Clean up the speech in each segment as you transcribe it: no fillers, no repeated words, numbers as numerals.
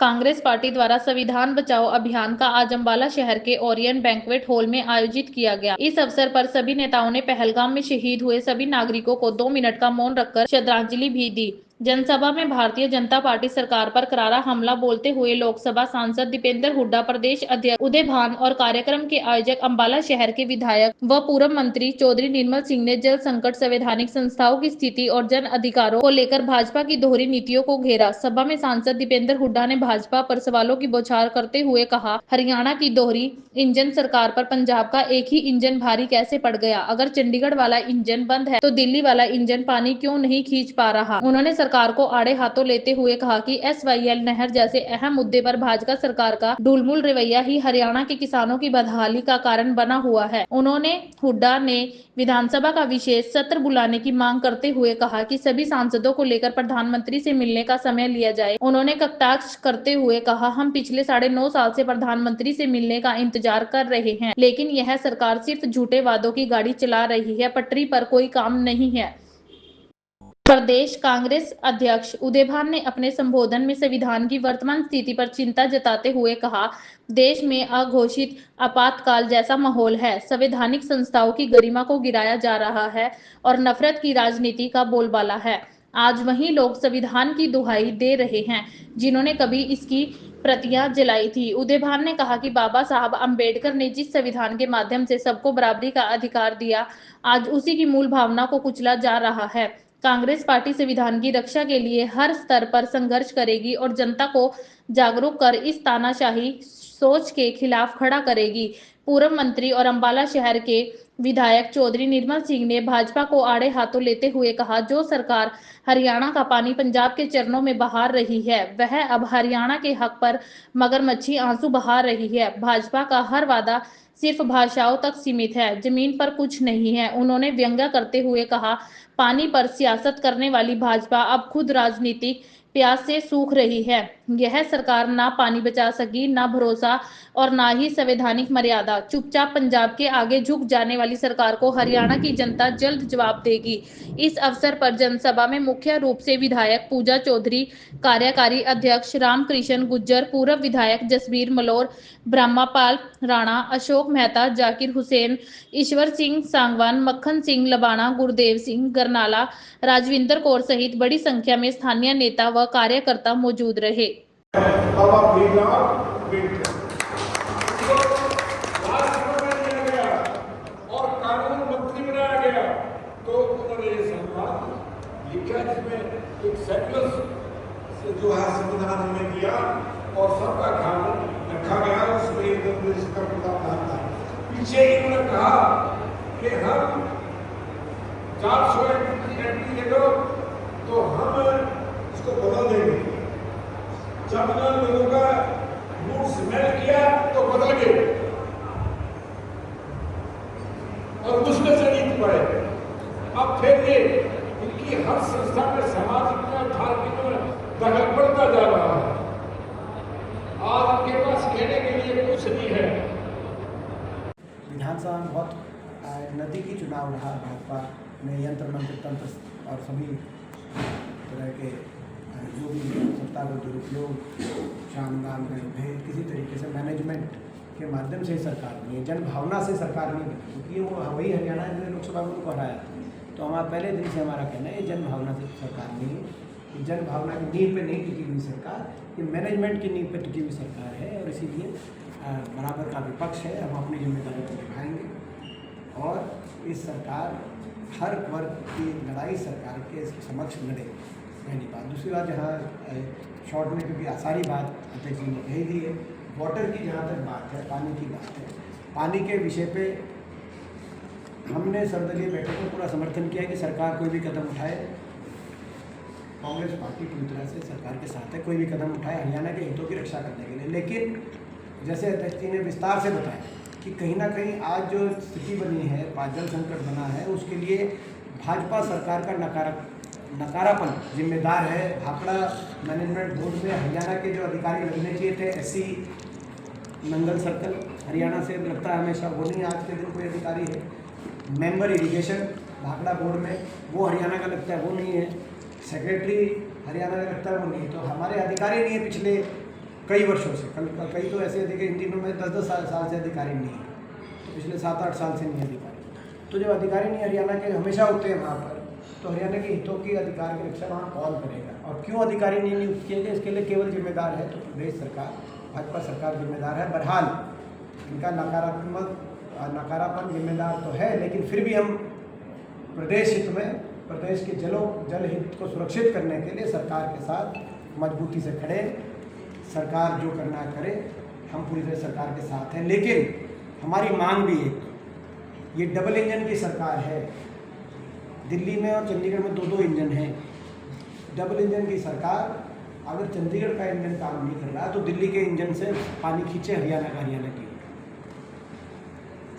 Congress party द्वारा संविधान बचाओ अभियान का आज अम्बाला शहर के ओरियन बैंक्वेट हॉल में आयोजित किया गया। इस अवसर पर सभी नेताओं ने पहलगाम में शहीद हुए सभी नागरिकों को 2 मिनट का मौन रखकर श्रद्धांजलि भी दी। जनसभा में भारतीय जनता पार्टी सरकार पर करारा हमला बोलते हुए लोकसभा सांसद दीपेंद्र हुड्डा, प्रदेश अध्यक्ष उदय भान और कार्यक्रम के आयोजक अम्बाला शहर के विधायक व पूर्व मंत्री चौधरी निर्मल सिंह ने जल संकट, संवैधानिक संस्थाओं की स्थिति और जन अधिकारों को लेकर भाजपा की दोहरी नीतियों को घेरा। सभा में सांसद दीपेंद्र हुड्डा ने भाजपा पर सवालों की बौछार करते हुए कहा, हरियाणा की दोहरी इंजन सरकार पर पंजाब का एक ही इंजन भारी कैसे पड़ गया? अगर चंडीगढ़ वाला इंजन बंद है तो दिल्ली वाला इंजन पानी क्यों नहीं खींच पा रहा? उन्होंने सरकार को आड़े हाथों लेते हुए कहा कि SYL नहर जैसे अहम मुद्दे पर भाजपा सरकार का ढुलमुल रवैया ही हरियाणा के किसानों की बदहाली का कारण बना हुआ है। उन्होंने हुड्डा ने विधानसभा का विशेष सत्र बुलाने की मांग करते हुए कहा कि सभी सांसदों को लेकर प्रधानमंत्री से मिलने का समय लिया जाए। उन्होंने कटाक्ष करते हुए कहा, हम पिछले 9.5 साल से प्रधानमंत्री से मिलने का इंतजार कर रहे हैं, लेकिन यह सरकार सिर्फ झूठे वादों की गाड़ी चला रही है, पटरी पर कोई काम नहीं है। प्रदेश कांग्रेस अध्यक्ष उदय भान ने अपने संबोधन में संविधान की वर्तमान स्थिति पर चिंता जताते हुए कहा, देश में अघोषित आपातकाल जैसा माहौल है, संवैधानिक संस्थाओं की गरिमा को गिराया जा रहा है और नफरत की राजनीति का बोलबाला है। आज वही लोग संविधान की दुहाई दे रहे हैं जिन्होंने कभी इसकी प्रतियां जलाई थी। उदय भान ने कहा कि बाबा साहब अम्बेडकर ने जिस संविधान के माध्यम से सबको बराबरी का अधिकार दिया, आज उसी की मूल भावना को कुचला जा रहा है। कांग्रेस पार्टी संविधान की रक्षा के लिए हर स्तर पर संघर्ष करेगी और जनता को जागरूक कर इस तानाशाही सोच के खिलाफ खड़ा करेगी। पूर्व मंत्री और अम्बाला शहर के विधायक चौधरी निर्मल सिंह ने भाजपा को आड़े हाथों लेते हुए कहा, जो सरकार हरियाणा का पानी पंजाब के चरणों में बहा रही है, वह अब हरियाणा के हक पर मगरमच्छी आंसू बहा रही है। भाजपा का हर वादा सिर्फ भाषाओं तक सीमित है, जमीन पर कुछ नहीं है। उन्होंने व्यंग्य करते हुए कहा, पानी पर सियासत करने वाली भाजपा अब खुद राजनीतिक प्यास से सूख रही है। यह सरकार ना पानी बचा सकी, ना भरोसा और ना ही संवैधानिक मर्यादा। चुपचाप पंजाब के आगे झुक जाने वाली सरकार को हरियाणा की जनता जल्द जवाब देगी। इस अवसर पर जनसभा में मुख्य रूप से विधायक पूजा चौधरी, कार्यकारी अध्यक्ष रामकृष्ण गुज्जर, पूर्व विधायक जसबीर मलोर, ब्रह्मापाल राणा, अशोक मेहता, जाकिर हुसैन, ईश्वर सिंह सांगवान, मक्खन सिंह लबाना, गुरदेव सिंह गरनाला, राजविंदर कौर सहित बड़ी संख्या में स्थानीय नेता व कार्यकर्ता मौजूद रहे। और कानून मंत्री बनाया गया तो उन्होंने ये संविधान लिखा जिसमें एक सेक्युलर जो है संविधान उन्होंने दिया और सबका कानून रखा गया, उसमें इसका प्रावधान था। पीछे इन्होंने कहा कि हम 400 एंट्री दे दो तो हम इसको बदल देंगे। जब लोगों का मूड स्मेल किया तो बदल गए और मुश्किल से जीत पाए। अब फिर ये इनकी हर संस्था में सामाजिक में धार्मिक में दखल बढ़ता जा रहा है। आज उनके पास कहने के लिए कुछ नहीं है। विधानसभा में बहुत नज़दीकी चुनाव रहा। भाजपा ने यंत्र मंत्र तंत्र और सभी तरह के जो भी सत्ता को दुरुपयोग, शाम नाम भेद किसी तरीके से मैनेजमेंट के माध्यम से सरकार नहीं है, जन भावना से सरकार नहीं बनी, क्योंकि वो वही हरियाणा ने लोकसभा में उनको हराया। तो हमारा पहले दिन से हमारा कहना है ये जन भावना से सरकार नहीं है, जन भावना की नींव पे नहीं टिकी हुई सरकार, ये मैनेजमेंट की नींव पे टिकी हुई सरकार है और इसीलिए बराबर का विपक्ष है। हम अपनी जिम्मेदारी को निभाएंगे और इस सरकार हर वर्ग की लड़ाई सरकार के समक्ष लड़े। पहली बात। दूसरी बात, जहाँ शॉर्ट में क्योंकि सारी बात अध्यक्ष जी ने कही दी है, वाटर की जहाँ तक बात है, पानी की बात है, पानी के विषय पे हमने सर्वदलीय बैठक में पूरा समर्थन किया कि सरकार कोई भी कदम उठाए, कांग्रेस पार्टी पूरी तरह से सरकार के साथ है, कोई भी कदम उठाए हरियाणा के हितों की रक्षा करने के लिए। लेकिन जैसे अध्यक्ष जी ने विस्तार से बताया कि कहीं ना कहीं आज जो स्थिति बनी है, जल संकट बना है, उसके लिए भाजपा सरकार का नकारापन जिम्मेदार है। भाखड़ा मैनेजमेंट बोर्ड में हरियाणा के जो अधिकारी लगने चाहिए थे, SC नंगल सर्कल हरियाणा से लगता है हमेशा, वो नहीं आज के दिन कोई अधिकारी है। मेंबर इरिगेशन भाखड़ा बोर्ड में वो हरियाणा का लगता है, वो नहीं है। सेक्रेटरी हरियाणा का लगता है, वो नहीं है। तो हमारे अधिकारी नहीं है पिछले कई वर्षों से। कई तो ऐसे थे कि इन दिनों में 10-10 साल से अधिकारी नहीं है, तो पिछले 7-8 साल से नहीं अधिकारी। तो जब अधिकारी नहीं हरियाणा के हमेशा होते हैं वहाँ पर, तो हरियाणा के हितों की अधिकार की रक्षा वहाँ कौन करेगा? और क्यों अधिकारी नहीं नियुक्त किए गए, इसके लिए केवल जिम्मेदार है तो प्रदेश सरकार, भाजपा सरकार जिम्मेदार है। बहरहाल इनका नकारापन जिम्मेदार तो है, लेकिन फिर भी हम प्रदेश हित में, प्रदेश के जल हित को सुरक्षित करने के लिए सरकार के साथ मजबूती से खड़े। सरकार जो करना करे, हम पूरी तरह सरकार के साथ हैं। लेकिन हमारी मांग भी एक, ये डबल इंजन की सरकार है। दिल्ली में और चंडीगढ़ में 2-2 इंजन हैं। डबल इंजन की सरकार, अगर चंडीगढ़ का इंजन काम नहीं कर रहा तो दिल्ली के इंजन से पानी खींचे हरियाणा की।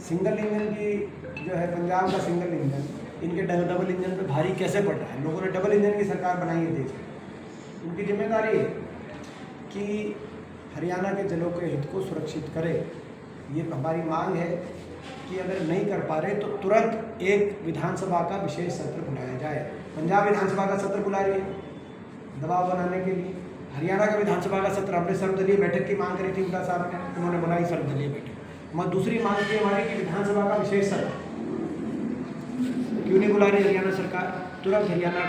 सिंगल इंजन की जो है, पंजाब का सिंगल इंजन इनके डबल इंजन पे भारी कैसे पड़ रहा है? लोगों ने डबल इंजन की सरकार बनाई है देश में। उनकी जिम्मेदारी है कि हरियाणा के जलों के हित को सुरक्षित करे। ये हमारी मांग है कि अगर नहीं कर पा रहे तो तुरंत एक विधानसभा का विशेष सत्र बुलाया जाए। पंजाब विधानसभा का सत्र बुला रही है दबाव बनाने के लिए। हरियाणा का विधानसभा का सत्र, हमने सर्वदलीय बैठक की मांग करी थी उनका साहब ने, उन्होंने बुलाई सर्वदलीय बैठक। दूसरी मांग थी हमारी कि विधानसभा का विशेष सत्र क्यों नहीं बुला रही हरियाणा सरकार? तुरंत हरियाणा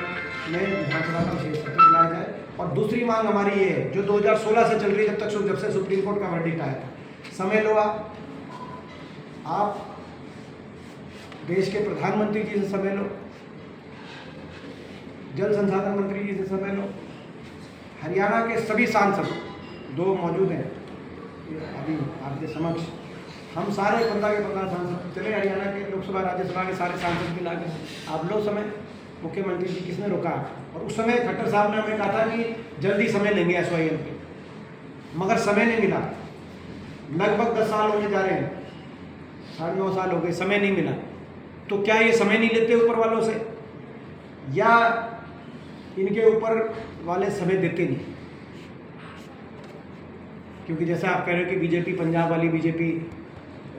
में विधानसभा का विशेष सत्र बुलाया जाए। और दूसरी मांग हमारी ये है, जो 2016 से चल रही है, जब से सुप्रीम कोर्ट का वर्डिक्ट आया था, समय लो आप देश के प्रधानमंत्री जी से समय लो, जल संसाधन मंत्री जी से समय लो, हरियाणा के सभी सांसद, 2 मौजूद हैं अभी आपके समक्ष, हम सारे 15 के 15 सांसद चले हरियाणा के लोकसभा राज्यसभा के सारे सांसद मिला के आप लो समय। मुख्यमंत्री जी किसने रोका? और उस समय खट्टर साहब ने हमें कहा था कि जल्दी समय लेंगे SYL पे, मगर समय नहीं मिला। लगभग 10 साल होने जा रहे हैं, 9.5 साल हो गए, समय नहीं मिला। तो क्या ये समय नहीं लेते ऊपर वालों से, या इनके ऊपर वाले समय देते नहीं? क्योंकि जैसा आप कह रहे हो कि बीजेपी, पंजाब वाली बीजेपी,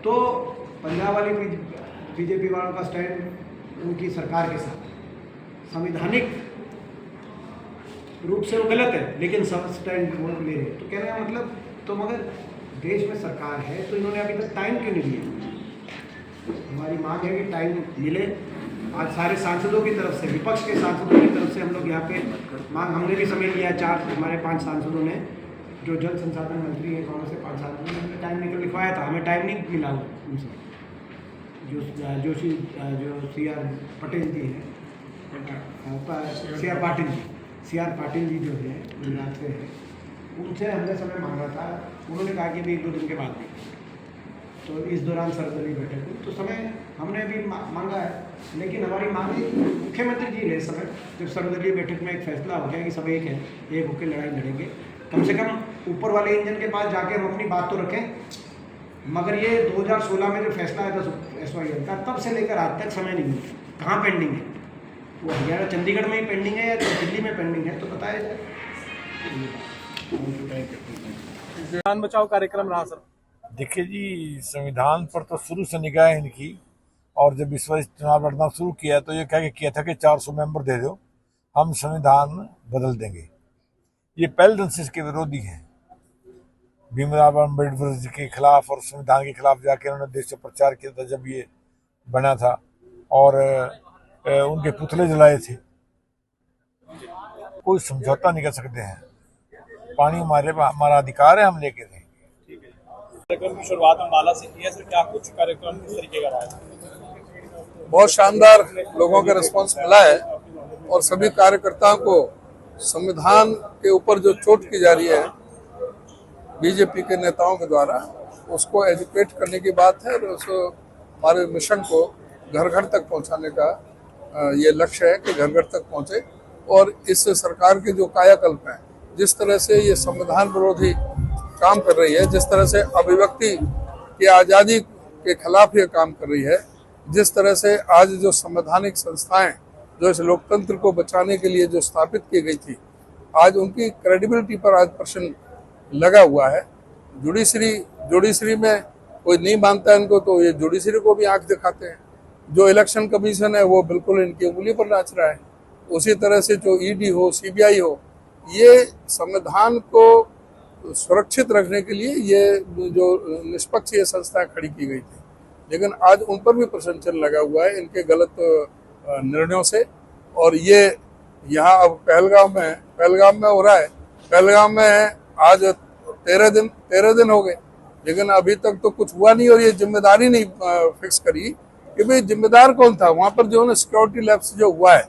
तो पंजाब वाली बीजेपी वालों का स्टैंड उनकी सरकार के साथ संवैधानिक रूप से वो गलत है, लेकिन सब स्टैंड वो ले रहे। तो कहने का मतलब, तो मगर देश में सरकार है तो इन्होंने अभी तक टाइम क्यों नहीं दिया? हमारी मांग है कि टाइम मिले। आज सारे सांसदों की तरफ से, विपक्ष के सांसदों की तरफ से हम लोग यहाँ पे मांग, हमने भी समय लिया, 4 हमारे 5 सांसदों ने, जो जल संसाधन मंत्री है कांग्रेस से 5 सांसदों ने, हमने टाइम निकल लिखवाया था, हमें टाइम नहीं मिला उनसे। जो CR पटेल जी हैं, CR पाटिल जी जो है गुजरात से है, उनसे हमने समय मांगा था। उन्होंने कहा कि अभी 1-2 दिन के बाद नहीं, तो इस दौरान सर्वदलीय बैठक हुई, तो समय हमने भी मांगा है। लेकिन हमारी मांग मुख्यमंत्री जी ने समय, जब सर्वदलीय बैठक में एक फैसला हो गया कि सब एक है, एक होकर लड़ाई लड़ेंगे, कम से कम ऊपर वाले इंजन के पास जाके हम अपनी बात तो रखें। मगर ये 2016 में जो फैसला आया था SYL का, तब से लेकर आज तक समय नहीं मिला। कहाँ पेंडिंग है? वो हरियाणा चंडीगढ़ में ही पेंडिंग है या तो दिल्ली में पेंडिंग है? तो बताया जाए। संविधान बचाओ कार्यक्रम रहा सर। देखिए जी, संविधान पर तो शुरू से निगाह है इनकी, और जब इस बार चुनाव लड़ना शुरू किया तो ये कह किया था कि 400 मेंबर दे दो, हम संविधान बदल देंगे। ये पहलदंश के विरोधी हैं। भीमराव अम्बेडकर जी के खिलाफ और संविधान के खिलाफ जाके उन्होंने देश से प्रचार किया था जब ये बना था, और उनके पुतले जलाए थे। कोई समझौता नहीं कर सकते हैं। पानी हमारा अधिकार है, हम लेके रहेंगे। कार्यक्रम की शुरुआत अम्बाला से की है सर, क्या कुछ कार्यक्रम किस तरीके का रहा है? बहुत शानदार लोगों का रिस्पांस मिला है, और सभी कार्यकर्ताओं को संविधान के ऊपर जो चोट की जा रही है बीजेपी के नेताओं के द्वारा, उसको एजुकेट करने की बात है, और उस हमारे मिशन को घर घर तक पहुंचाने का ये लक्ष्य है कि घर घर तक पहुंचे। और इस सरकार के जो कायाकल्प है, जिस तरह से ये संविधान विरोधी काम कर रही है, जिस तरह से अभिव्यक्ति की आज़ादी के खिलाफ ये काम कर रही है, जिस तरह से आज जो संवैधानिक संस्थाएं जो इस लोकतंत्र को बचाने के लिए जो स्थापित की गई थी, आज उनकी क्रेडिबिलिटी पर आज प्रश्न लगा हुआ है। जुडिशरी में कोई नहीं मानता है इनको, तो ये जुडिशरी को भी आंख दिखाते हैं। जो इलेक्शन कमीशन है वो बिल्कुल इनकी उंगली पर नाच रहा है। उसी तरह से जो ED हो, CBI हो, ये संविधान को सुरक्षित रखने के लिए ये जो निष्पक्ष ये संस्था खड़ी की गई थी, लेकिन आज उन पर भी प्रशंसन लगा हुआ है इनके गलत निर्णयों से। और ये यहाँ अब पहलगाम में हो रहा है। पहलगाम में आज 13 दिन हो गए, लेकिन अभी तक तो कुछ हुआ नहीं और ये जिम्मेदारी नहीं फिक्स करी कि भाई जिम्मेदार कौन था वहाँ पर। जो है सिक्योरिटी लैप्स जो हुआ है,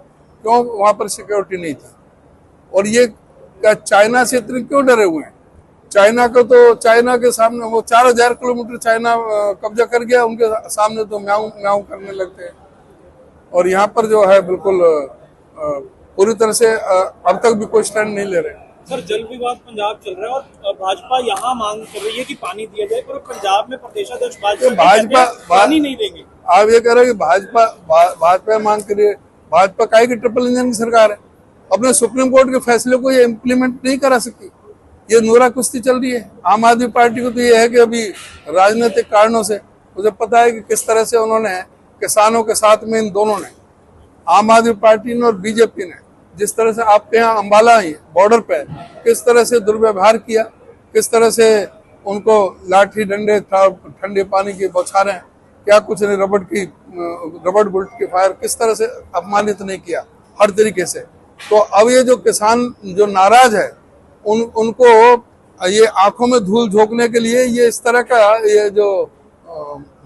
क्यों वहाँ पर सिक्योरिटी नहीं था, और ये क्या चाइना से इतने क्यों डरे हुए हैं? चाइना के सामने वो 4000 किलोमीटर चाइना कब्जा कर गया, उनके सामने तो म्याऊं म्याऊं करने लगते हैं। और यहाँ पर जो है बिल्कुल पूरी तरह से अब तक भी कोई स्टैंड नहीं ले रहे। सर, जल विवाद पंजाब चल रहा है और भाजपा यहाँ मांग कर रही है कि पानी दिया जाए, पर पंजाब में प्रदेशाध्यक्ष भाजपा पानी नहीं देंगे। आप ये कह रहे हैं कि भाजपा मांग करिए। भाजपा काहे की ट्रिपल इंजन की सरकार है, अपने सुप्रीम कोर्ट के फैसले को ये इम्प्लीमेंट नहीं करा सकती। ये नूरा कुश्ती चल रही है। आम आदमी पार्टी को तो ये है कि अभी राजनीतिक कारणों से मुझे पता है कि किस तरह से उन्होंने किसानों के साथ में इन दोनों ने, आम आदमी पार्टी ने और बीजेपी ने, जिस तरह से आपके यहाँ अम्बाला ही बॉर्डर पे किस तरह से दुर्व्यवहार किया, किस तरह से उनको लाठी डंडे ठंडे पानी की बौछारें, क्या कुछ नहीं, रबड़ बुलेट की फायर, किस तरह से अपमानित नहीं किया हर तरीके से। तो अब ये जो किसान जो नाराज है उनको ये आंखों में धूल झोंकने के लिए ये इस तरह का ये जो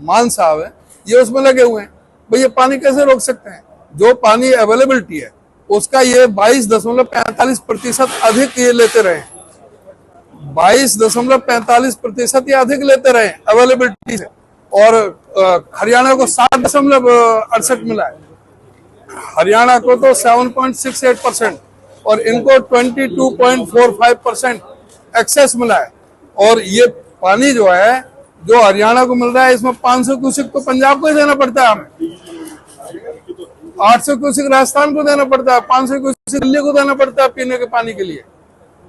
मान साहब है ये उसमें लगे हुए हैं। भाई ये पानी कैसे रोक सकते हैं? जो पानी अवेलेबिलिटी है उसका ये 22.45% अधिक ये लेते रहे, 22.45% ये अधिक लेते रहे अवेलेबिलिटी से। और हरियाणा को 7.68 मिला है, हरियाणा को तो 7.68% और इनको 22.45% एक्सेस मिला है। और ये पानी जो है जो हरियाणा को मिल रहा है, इसमें 500 क्यूसेक तो पंजाब को ही देना पड़ता है हमें, 800 क्यूसेक राजस्थान को देना पड़ता है, 500 क्यूसेक दिल्ली को देना पड़ता है पीने के पानी के लिए।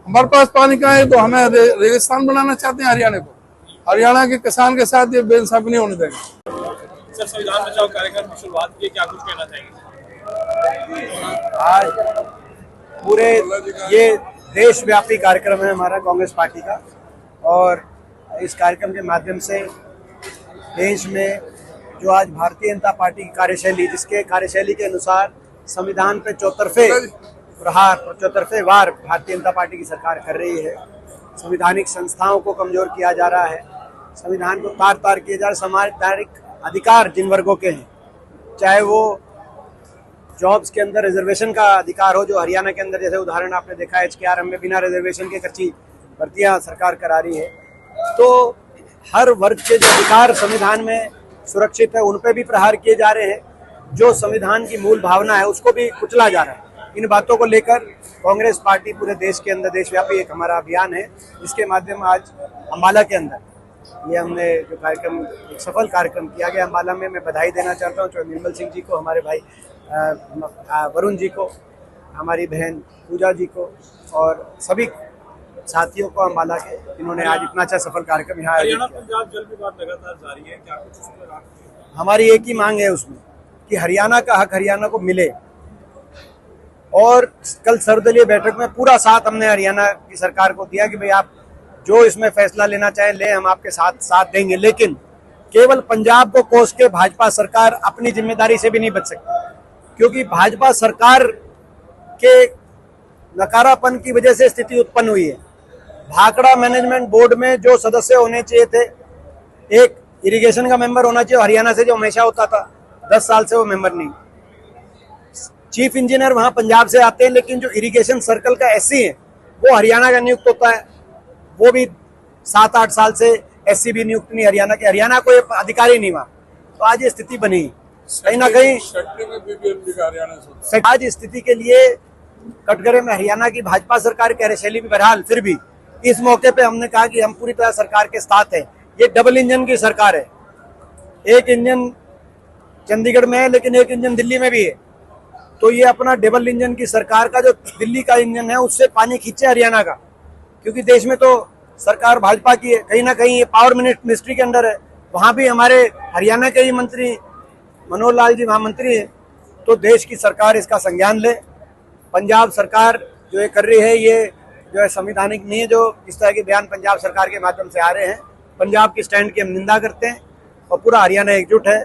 हमारे पास पानी कहाँ है? तो हमें रेगिस्तान बनाना चाहते हैं हरियाणा को। हरियाणा के किसान के साथ ये बेइंसाफी नहीं होने देंगे। सर, संविधान बचाओ कार्यक्रम की शुरुआत की, क्या कुछ कहना चाहेंगे? आज पूरे ये देशव्यापी कार्यक्रम है हमारा कांग्रेस पार्टी का, और इस कार्यक्रम के माध्यम से देश में जो आज भारतीय जनता पार्टी की कार्यशैली, जिसके कार्यशैली के अनुसार संविधान पे चौतरफे वार भारतीय जनता पार्टी की सरकार कर रही है, संवैधानिक संस्थाओं को कमजोर किया जा रहा है, संविधान को तार किया जा रहा है। संवैधानिक अधिकार जिन वर्गों के हैं, चाहे वो जॉब्स के अंदर रिजर्वेशन का अधिकार हो, जो हरियाणा के अंदर जैसे उदाहरण आपने देखा है HKRM में बिना रिजर्वेशन के कच्ची भर्तियां सरकार करा रही है, तो हर वर्ग के जो अधिकार संविधान में सुरक्षित है उन पे भी प्रहार किए जा रहे हैं। जो संविधान की मूल भावना है उसको भी कुचला जा रहा है। इन बातों को लेकर कांग्रेस पार्टी पूरे देश के अंदर देशव्यापी एक हमारा अभियान है, जिसके माध्यम आज अम्बाला के अंदर ये हमने जो कार्यक्रम, एक सफल कार्यक्रम किया गया अम्बाला में। मैं बधाई देना चाहता हूँ जो निर्मल सिंह जी को, हमारे भाई वरुण जी को, हमारी बहन पूजा जी को और सभी साथियों को अम्बाला के, इन्होंने आज इतना अच्छा सफल कार्यक्रम यहाँ हरियाणा पंजाब जल विवाद लगातार जारी है, क्या कुछ उसमें हमारी एक ही मांग है उसमें कि हरियाणा का हक हरियाणा को मिले। और कल सर्वदलीय बैठक में पूरा साथ हमने हरियाणा की सरकार को दिया कि भाई आप जो इसमें फैसला लेना चाहें ले, हम आपके साथ देंगे, लेकिन केवल पंजाब को कोस के भाजपा सरकार अपनी जिम्मेदारी से भी नहीं बच सकती, क्योंकि भाजपा सरकार के नकारापन की वजह से स्थिति उत्पन्न हुई है। भाखड़ा मैनेजमेंट बोर्ड में जो सदस्य होने चाहिए थे, एक इरिगेशन का मेंबर होना चाहिए हरियाणा से जो हमेशा होता था, 10 साल से वो मेंबर नहीं। चीफ इंजीनियर वहां पंजाब से आते हैं, लेकिन जो इरिगेशन सर्कल का SC है वो हरियाणा का नियुक्त होता है, वो भी 7-8 साल से SC भी नियुक्त नहीं हरियाणा के, हरियाणा को अधिकारी नहीं वहां। तो आज ये स्थिति बनी, कहीं ना कहीं आज स्थिति के लिए कटघरे में हरियाणा की भाजपा सरकार कार्यशैली भी बहरहाल, फिर भी इस मौके पे हमने कहा कि हम पूरी तरह सरकार के साथ हैं। ये डबल इंजन की सरकार है, एक इंजन चंडीगढ़ में है लेकिन एक इंजन दिल्ली में भी है। तो ये अपना डबल इंजन की सरकार का जो दिल्ली का इंजन है उससे पानी खींचे हरियाणा का, क्योंकि देश में तो सरकार भाजपा की है, कहीं ना कहीं ये पावर मिनिस्ट्री के अंदर है, वहाँ भी हमारे हरियाणा के ही मंत्री मनोहर लाल जी वहाँ मंत्री है। तो देश की सरकार इसका संज्ञान ले। पंजाब सरकार जो ये कर रही है, ये जो है संविधानिक नहीं है। जो इस तरह के बयान पंजाब सरकार के माध्यम से आ रहे हैं, पंजाब की स्टैंड की हम निंदा करते हैं और पूरा हरियाणा एकजुट है।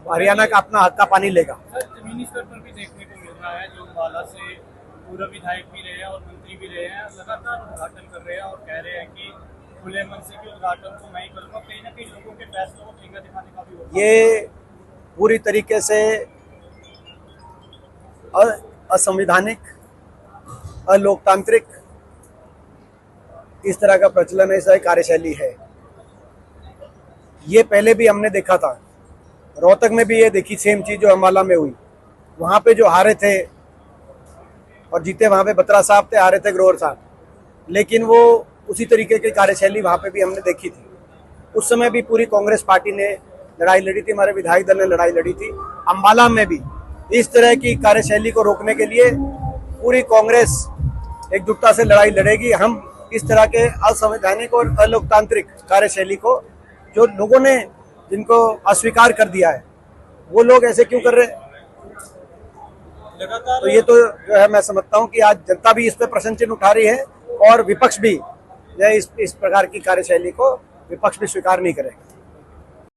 हरियाणा का अपना हक का पानी लेगा। सर, जमीनी स्तर पर भी देखने को मिल रहा है, जो अम्बाला से पूर्व विधायक भी रहे हैं और मंत्री भी रहे हैं, लगातार उद्घाटन कर रहे हैं और कह रहे हैं कि खुले मन से भी उद्घाटन को मैं ही करूँगा। कहीं ना कहीं लोगों के फैसलों को ठेंगा दिखाने का भी होगा। ये पूरी तरीके से असंवैधानिक, अलोकतांत्रिक इस तरह का प्रचलन है, ऐसा कार्यशैली है। ये पहले भी हमने देखा था, रोहतक में भी ये देखी सेम चीज जो अम्बाला में हुई। वहाँ पे जो हारे थे और जीते वहाँ पे बत्रा साहब थे, हारे थे ग्रोवर साहब, लेकिन वो उसी तरीके की कार्यशैली वहाँ पे भी हमने देखी थी। उस समय भी पूरी कांग्रेस पार्टी ने लड़ाई लड़ी थी, हमारे विधायक दल ने लड़ाई लड़ी थी। अम्बाला में भी इस तरह की कार्यशैली को रोकने के लिए पूरी कांग्रेस एकजुटता से लड़ाई लड़ेगी। हम इस तरह के असंवैधानिक और अलोकतांत्रिक कार्यशैली को, जो लोगों ने जिनको अस्वीकार कर दिया है, वो लोग ऐसे क्यों कर रहे हैं? तो ये तो जो है मैं समझता हूँ कि आज जनता भी इस पे प्रश्न चिन्ह उठा रही है और विपक्ष भी इस प्रकार की कार्यशैली को विपक्ष भी स्वीकार नहीं करेगा।